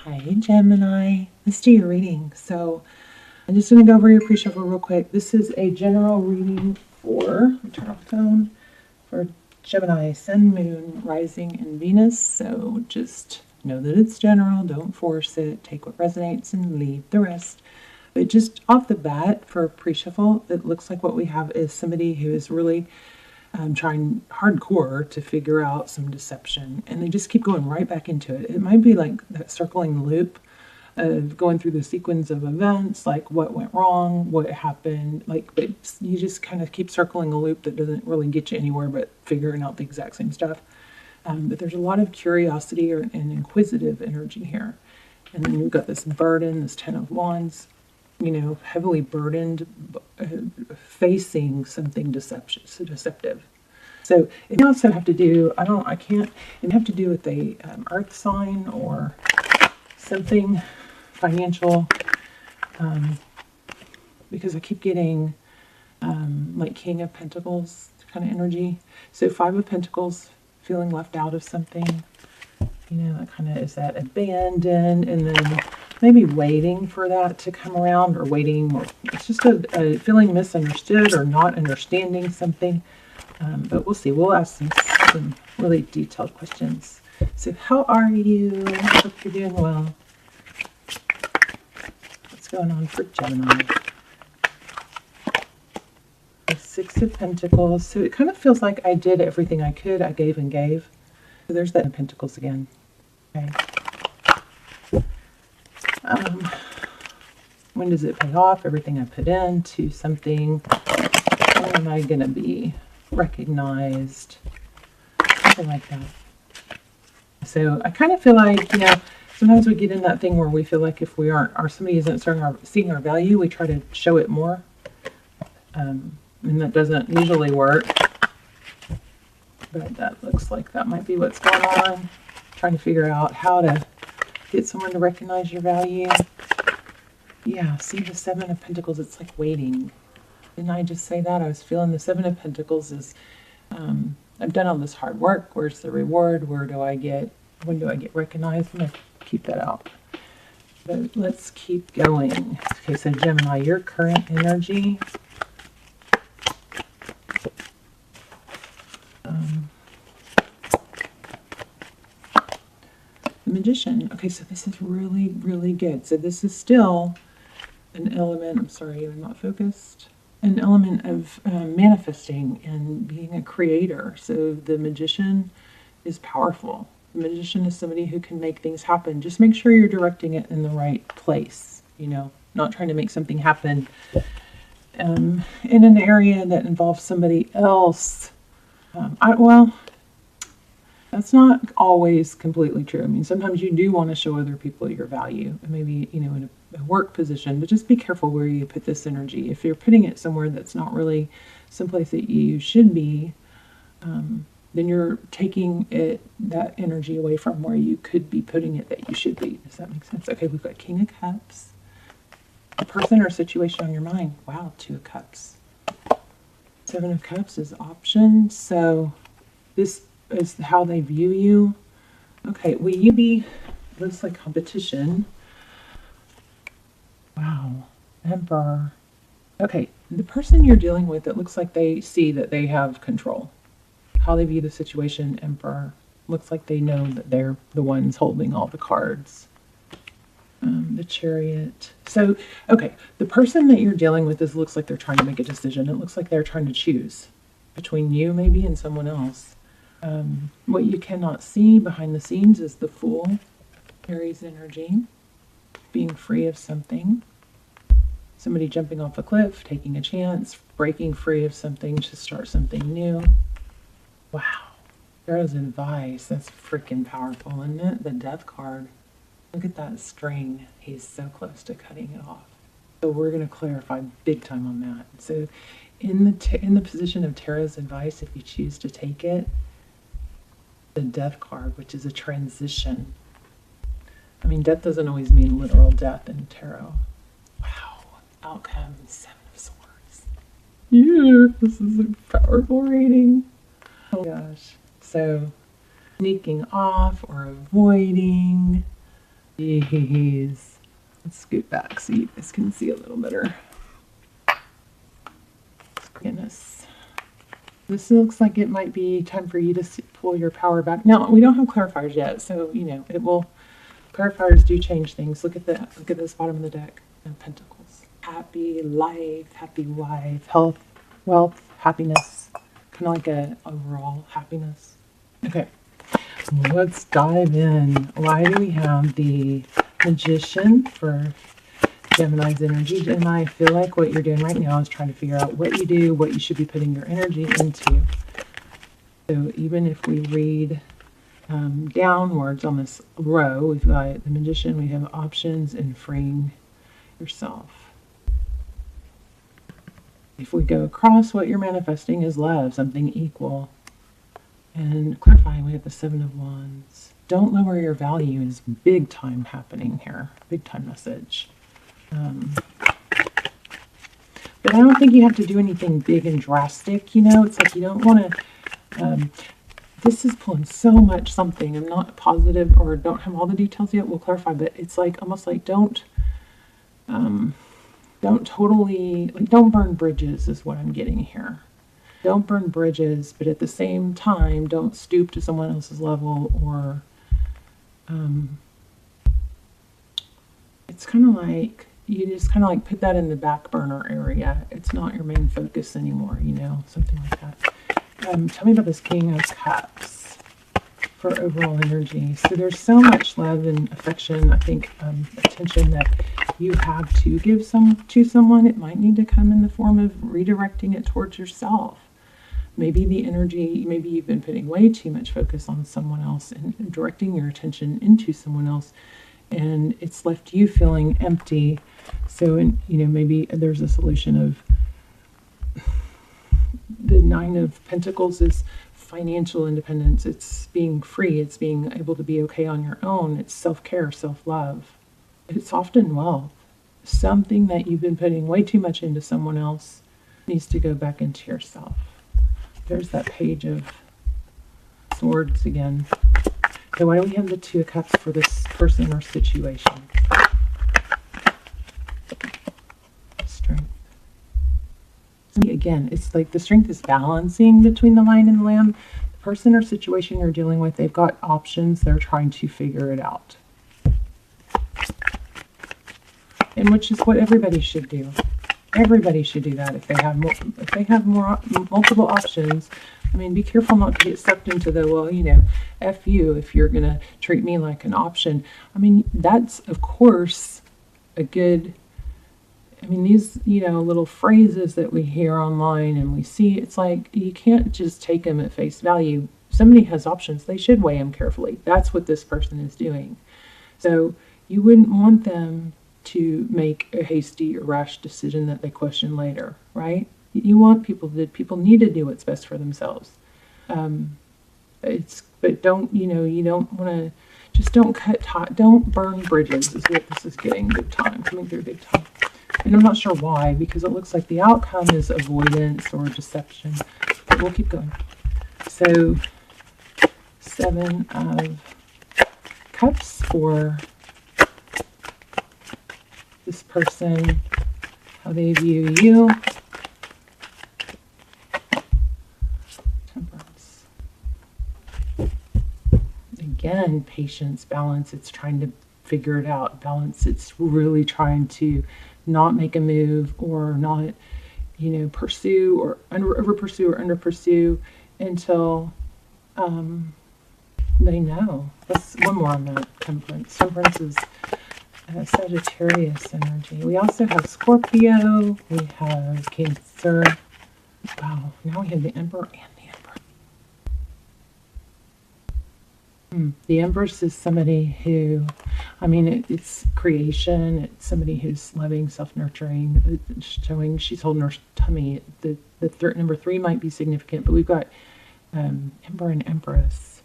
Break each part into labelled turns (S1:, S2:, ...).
S1: Hi, Gemini. Let's do your reading. So I'm just going to go over your pre-shuffle real quick. This is a general reading for, turn off the phone, for Gemini, Sun, Moon, Rising, and Venus. So just know that it's general. Don't force it. Take what resonates and leave the rest. But just off the bat for pre-shuffle, it looks like what we have is somebody who is really trying hardcore to figure out some deception, and they just keep going right back into it. It might be like that circling the loop of going through the sequence of events, like what went wrong, what happened, but you just kind of keep circling a loop that doesn't really get you anywhere but figuring out the exact same stuff. But there's a lot of curiosity and inquisitive energy here. And then you've got this burden, this Ten of Wands, heavily burdened, facing something deceptive. So it can also have to do, it have to do with a earth sign or something financial, because I keep getting like King of Pentacles kind of energy. So Five of Pentacles, feeling left out of something, that kind of is that abandoned, and then maybe waiting for that to come around, or it's just a feeling misunderstood or not understanding something. But we'll see. We'll ask some really detailed questions. So how are you? I hope you're doing well. What's going on for Gemini? The Six of Pentacles. So it kind of feels like I did everything I could. I gave and gave. So there's that in Pentacles again. Okay. When does it pay off? Everything I put into something. When am I going to be recognized? Something like that. So I kind of feel like, sometimes we get in that thing where we feel like if we aren't, or somebody isn't seeing our value, we try to show it more. And that doesn't usually work. But that looks like that might be what's going on. Trying to figure out how to get someone to recognize your value. Yeah, see the Seven of Pentacles, it's like waiting. Didn't I just say that? I was feeling the Seven of Pentacles is, I've done all this hard work. Where's the reward? When do I get recognized? I'm going to keep that out. But let's keep going. Okay, so Gemini, your current energy. The Magician. Okay, so this is really, really good. So this is still an element, I'm sorry, I'm not focused, an element of manifesting and being a creator. So the Magician is powerful. The Magician is somebody who can make things happen. Just make sure you're directing it in the right place, not trying to make something happen in an area that involves somebody else. That's not always completely true. I mean, sometimes you do want to show other people your value, maybe, in a work position, but just be careful where you put this energy. If you're putting it somewhere that's not really someplace that you should be, then you're taking that energy away from where you could be putting it that you should be. Does that make sense? Okay, we've got King of Cups. A person or situation on your mind. Wow, Two of Cups. Seven of Cups is option. So this is how they view you. Okay, will you be, looks like competition. Wow, Emperor. Okay, the person you're dealing with, it looks like they see that they have control. How they view the situation, Emperor. Looks like they know that they're the ones holding all the cards. The Chariot. So, okay, the person that you're dealing with, this looks like they're trying to make a decision. It looks like they're trying to choose between you maybe and someone else. What you cannot see behind the scenes is the Fool, Aries energy, being free of something, somebody jumping off a cliff, taking a chance, breaking free of something to start something new. Wow, Pharaoh's advice, that's freaking powerful, isn't it? The Death card. Look at that string. He's so close to cutting it off. So we're going to clarify big time on that. So in the position of Tarot's advice, if you choose to take it, the Death card, which is a transition. I mean, death doesn't always mean literal death in tarot. Wow. Outcome, Seven of Swords. Yeah, this is a powerful reading. Oh gosh. So, sneaking off or avoiding, Jeez. Let's scoot back so you guys can see a little better. Goodness. This looks like it might be time for you to pull your power back. Now, we don't have clarifiers yet, so, you know, it will, clarifiers do change things. Look at this bottom of the deck. Pentacles. Happy life, happy wife, health, wealth, happiness. Kind of like a overall happiness. Okay, let's dive in. Why do we have the Magician for Gemini's energy? And I feel like what you're doing right now is trying to figure out what you do, what you should be putting your energy into. So even if we read downwards on this row, we've got the Magician, we have options and freeing yourself. If we go across, what you're manifesting is love, something equal. And clarifying, we have the Seven of Wands. Don't lower your value is big time happening here. Big time message. But I don't think you have to do anything big and drastic, you know. It's like you don't want to... this is pulling so much something. I'm not positive or don't have all the details yet. We'll clarify, but it's like almost like don't totally... like don't burn bridges is what I'm getting here. Don't burn bridges, but at the same time, don't stoop to someone else's level or... it's kind of like... you just kind of like put that in the back burner area. It's not your main focus anymore, you know, something like that. Tell me about this King of Cups for overall energy. So there's so much love and affection, I think, attention that you have to give to someone. It might need to come in the form of redirecting it towards yourself. Maybe the energy, maybe you've been putting way too much focus on someone else and directing your attention into someone else, and it's left you feeling empty. So, you know, maybe there's a solution of the Nine of Pentacles is financial independence. It's being free. It's being able to be okay on your own. It's self-care, self-love. It's often wealth. Something that you've been putting way too much into someone else needs to go back into yourself. There's that Page of Swords again. So why do we have the Two of Cups for this person or situation? Strength. Again, it's like the Strength is balancing between the Lion and the Lamb. The person or situation you're dealing with, they've got options. They're trying to figure it out. And which is what everybody should do. Everybody should do that if they have multiple options. I mean, be careful not to get sucked into the, well, you know, F you if you're going to treat me like an option. I mean, that's, of course, a good, I mean, these, you know, little phrases that we hear online and we see, it's like you can't just take them at face value. Somebody has options. They should weigh them carefully. That's what this person is doing. So you wouldn't want them to make a hasty or rash decision that they question later, right? You want people need to do what's best for themselves. But don't, you know, you don't want to, just don't don't burn bridges is what this is getting big time, coming through big time. And I'm not sure why, because it looks like the outcome is avoidance or deception, but we'll keep going. So, Seven of Cups for this person, how they view you. Temperance. Again, patience, balance. It's trying to figure it out. Balance. It's really trying to not make a move or not, you know, pursue or over pursue or under pursue until they know. That's one more on that. Temperance. Temperance is Sagittarius energy. We also have Scorpio. We have Cancer. Wow. Now we have the Emperor and the Emperor. The Empress is somebody who, I mean, it's creation. It's somebody who's loving, self-nurturing, showing she's holding her tummy. The number 3 might be significant, but we've got Emperor and Empress.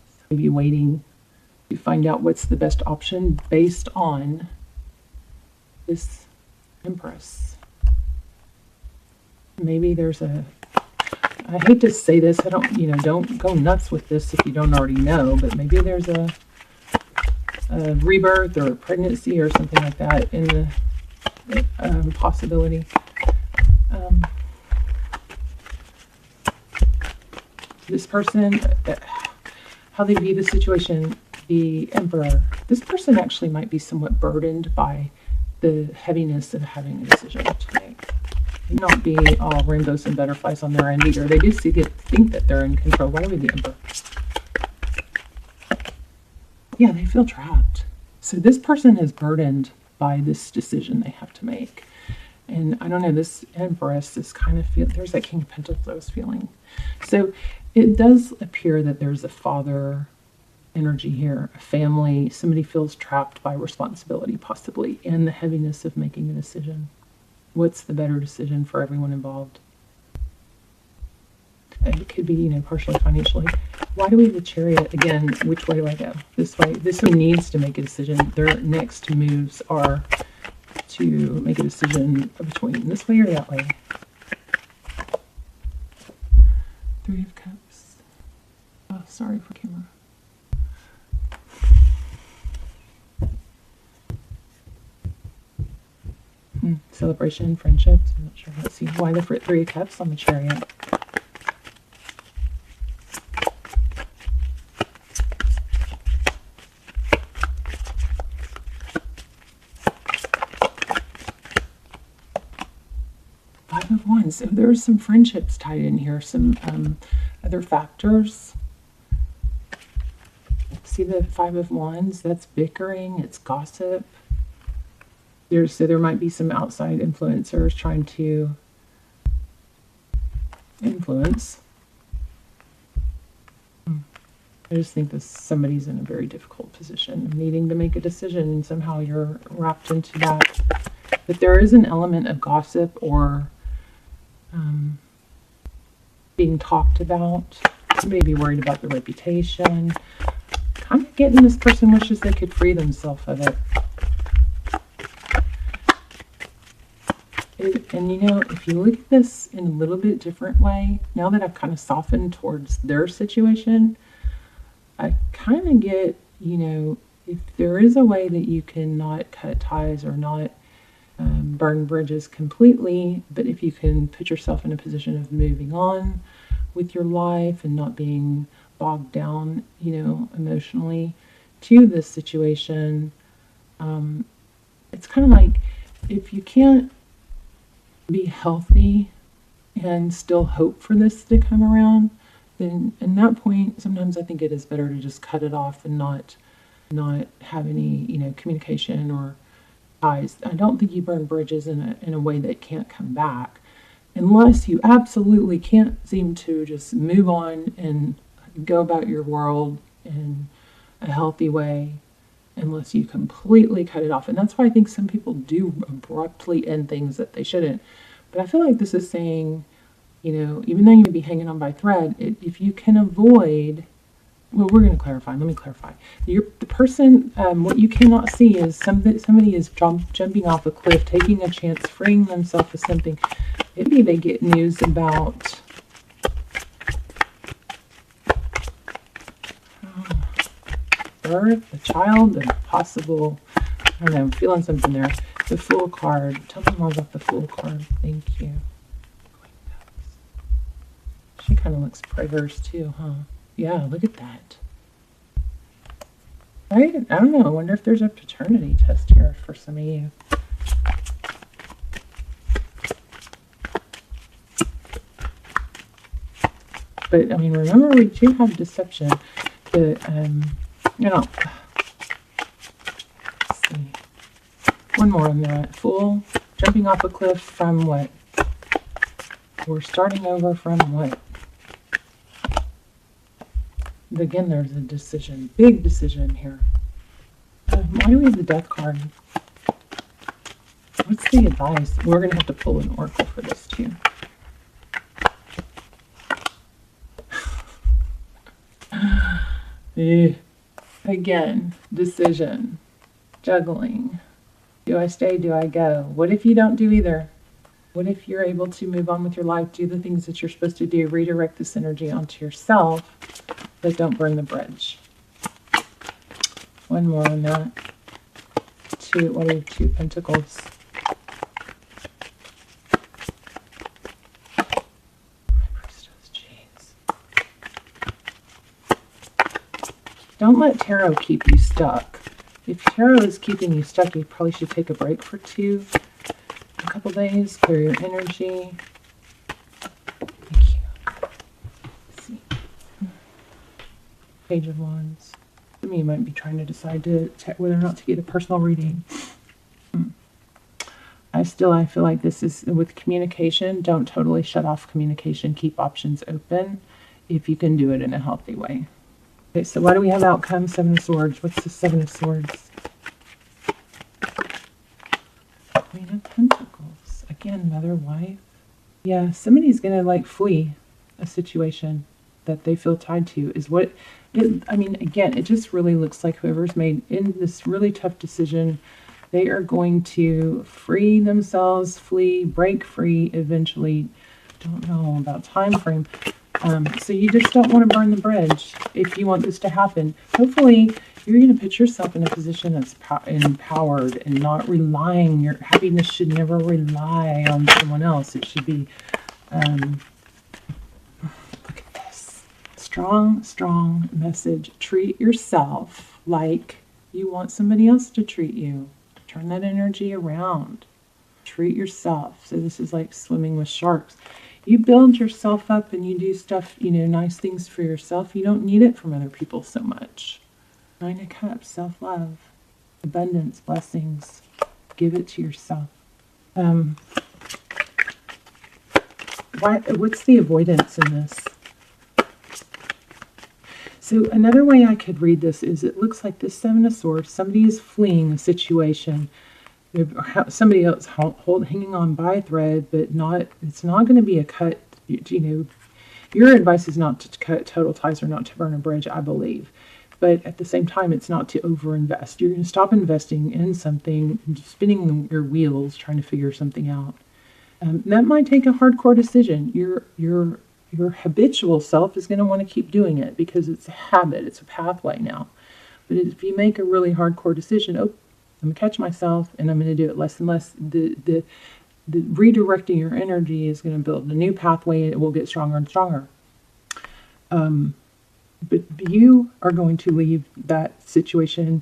S1: So maybe waiting to find out what's the best option based on this Empress. Maybe there's a, I hate to say this, I don't, you know, don't go nuts with this if you don't already know, but maybe there's a a rebirth or a pregnancy or something like that in the possibility. This person, how they view the situation, the Emperor. This person actually might be somewhat burdened by the heaviness of having a decision to make. Not be all rainbows and butterflies on their end either. They do think that they're in control. Why are we the Emperor? Yeah, they feel trapped. So this person is burdened by this decision they have to make. And I don't know, this Empress is kind of there's that King of Pentacles feeling. So it does appear that there's a father energy here, a family. Somebody feels trapped by responsibility, possibly, and the heaviness of making a decision. What's the better decision for everyone involved? It could be, partially financially. Why do we have the Chariot? Again, which way do I go? This way. This one needs to make a decision. Their next moves are to make a decision between this way or that way. Three of Cups. Oh, sorry for camera. Celebration, friendships. I'm not sure. Let's see why the Three of Cups on the Chariot. Five of Wands. So there's some friendships tied in here. Some other factors. See the Five of Wands? That's bickering. It's gossip. So there might be some outside influencers trying to influence. I just think that somebody's in a very difficult position of needing to make a decision, and somehow you're wrapped into that. But there is an element of gossip or being talked about. Somebody be worried about their reputation. Kind of getting this person wishes they could free themselves of it. And if you look at this in a little bit different way, now that I've kind of softened towards their situation, I kind of get, if there is a way that you can not cut ties or not burn bridges completely, but if you can put yourself in a position of moving on with your life and not being bogged down, emotionally to this situation, it's kind of like if you can't be healthy and still hope for this to come around, then at that point, sometimes I think it is better to just cut it off and not have any, communication or ties. I don't think you burn bridges in a way that can't come back, unless you absolutely can't seem to just move on and go about your world in a healthy way, unless you completely cut it off. And that's why I think some people do abruptly end things that they shouldn't. But I feel like this is saying, even though you may be hanging on by thread, if you can avoid, well, we're going to clarify. Let me clarify. The person, what you cannot see is somebody is jumping off a cliff, taking a chance, freeing themselves of something. Maybe they get news about birth, a child, a possible, I don't know, I'm feeling something there. The Fool card. Tell me more about the Fool card. Thank you. She kind of looks prayers too, huh? Yeah, look at that. Right? I don't know. I wonder if there's a paternity test here for some of you. But, remember, we do have deception. Let's see. One more on that. Fool, jumping off a cliff from what? We're starting over from what? But again, there's a decision. Big decision here. Why do we have the Death card? What's the advice? We're going to have to pull an oracle for this too. Again, decision, juggling. Do I stay? Do I go? What if you don't do either? What if you're able to move on with your life, do the things that you're supposed to do, redirect this energy onto yourself, but don't burn the bridge? One more on that. What are 2 pentacles? Don't let tarot keep you stuck. If tarot is keeping you stuck, you probably should take a break for a couple days, clear your energy. Thank you. Let's see. Page of Wands. Some of you might be trying to decide whether or not to get a personal reading. I feel like this is with communication. Don't totally shut off communication. Keep options open if you can do it in a healthy way. Okay, so why do we have outcome? 7 of Swords. What's the 7 of Swords? Queen of Pentacles. Again, mother, wife. Yeah, somebody's going to like flee a situation that they feel tied to is what, I mean, again, it just really looks like whoever's made in this really tough decision, they are going to free themselves, flee, break free eventually. Don't know about time frame. So you just don't want to burn the bridge if you want this to happen. Hopefully, you're going to put yourself in a position that's empowered and not relying. Your happiness should never rely on someone else. It should be, look at this. Strong, strong message. Treat yourself like you want somebody else to treat you. Turn that energy around. Treat yourself. So this is like swimming with sharks. You build yourself up and you do stuff, nice things for yourself. You don't need it from other people so much. 9 of Cups, self-love, abundance, blessings. Give it to yourself. What's the avoidance in this? So another way I could read this is it looks like this 7 of Swords, somebody is fleeing a situation. Somebody else hanging on by a thread, but it's not going to be a cut. Your advice is not to cut total ties or not to burn a bridge, I believe. But at the same time, it's not to overinvest. You're going to stop investing in something, spinning your wheels, trying to figure something out. That might take a hardcore decision. Your habitual self is going to want to keep doing it because it's a habit. It's a pathway now. But if you make a really hardcore decision, I'm going to catch myself and I'm going to do it less and less. The redirecting your energy is going to build a new pathway and it will get stronger and stronger. But you are going to leave that situation,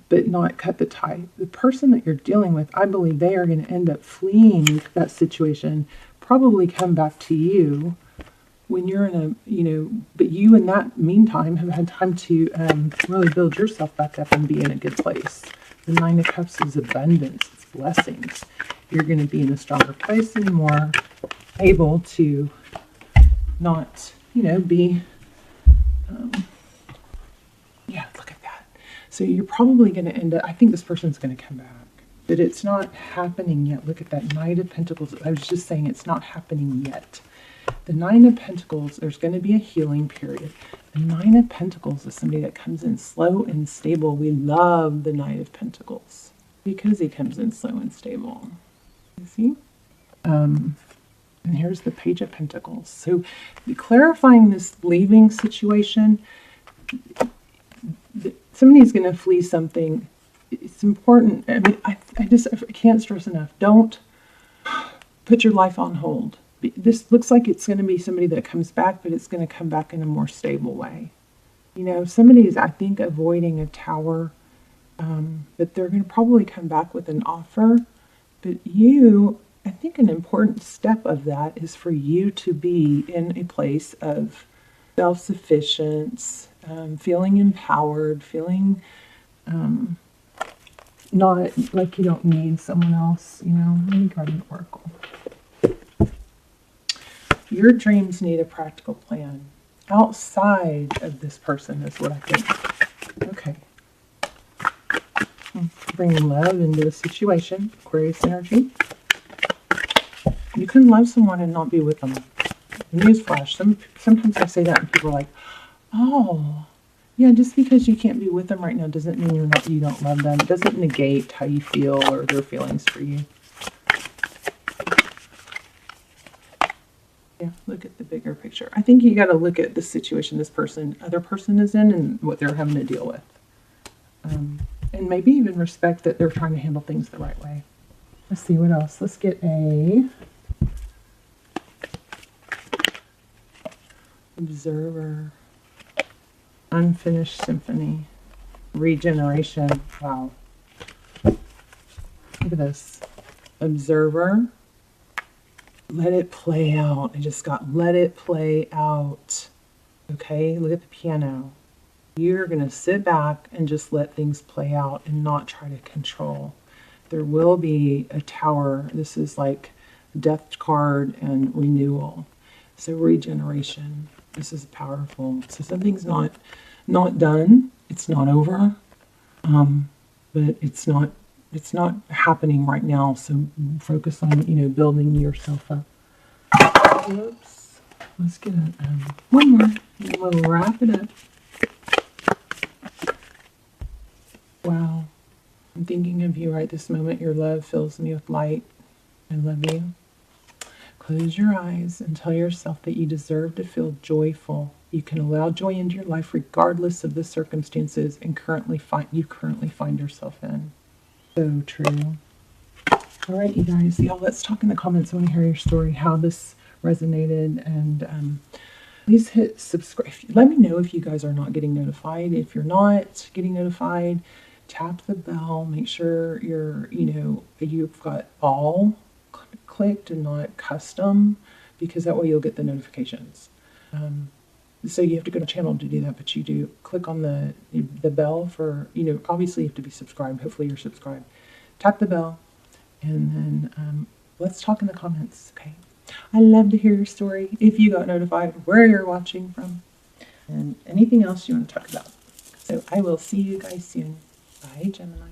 S1: but not cut the tie. The person that you're dealing with, I believe they are going to end up fleeing that situation, probably come back to you when you're in but you in that meantime have had time to really build yourself back up and be in a good place. The 9 of Cups is abundance, it's blessings. You're going to be in a stronger place and more able to not, be, look at that. So you're probably going to end up, I think this person's going to come back, but it's not happening yet. Look at that Knight of Pentacles. I was just saying it's not happening yet. The 9 of Pentacles, there's going to be a healing period. The 9 of Pentacles is somebody that comes in slow and stable. We love the Knight of Pentacles because he comes in slow and stable. You see? And here's the Page of Pentacles. So clarifying this leaving situation, somebody's going to flee something. It's important. I mean, I can't stress enough. Don't put your life on hold. This looks like it's going to be somebody that comes back, but it's going to come back in a more stable way. Somebody is, I think, avoiding a tower, but they're going to probably come back with an offer. But I think an important step of that is for you to be in a place of self-sufficiency, feeling empowered, feeling not like you don't need someone else, maybe guardian oracle. Your dreams need a practical plan outside of this person is what I think. Okay. Bringing love into a situation, Aquarius energy. You can love someone and not be with them. Newsflash. Sometimes I say that and people are like, oh, yeah, just because you can't be with them right now doesn't mean you don't love them. It doesn't negate how you feel or their feelings for you. Yeah, look at the bigger picture. I think you got to look at the situation this other person is in and what they're having to deal with. and maybe even respect that they're trying to handle things the right way. Let's see what else. Let's get a observer, unfinished symphony, regeneration. Wow. Look at this. Observer. Let it play out. I just got let it play out. Okay, look at the piano. You're going to sit back and just let things play out and not try to control. There will be a tower. This is like death card and renewal. So regeneration. This is powerful. So something's not done. It's not over. But it's not happening right now. So focus on, building yourself up. Whoops. Let's get one more. And we'll wrap it up. Wow. I'm thinking of you right this moment. Your love fills me with light. I love you. Close your eyes and tell yourself that you deserve to feel joyful. You can allow joy into your life regardless of the circumstances you currently find yourself in. So true. All right, you guys. Y'all, let's talk in the comments. I want to hear your story, how this resonated, and please hit subscribe. Let me know if you guys are not getting notified. If you're not getting notified, tap the bell. Make sure you've got all clicked and not custom, because that way you'll get the notifications. So you have to go to channel to do that, but you do click on the bell for, obviously you have to be subscribed. Hopefully you're subscribed. Tap the bell, and then let's talk in the comments, okay? I love to hear your story, if you got notified, where you're watching from, and anything else you want to talk about. So I will see you guys soon. Bye, Gemini.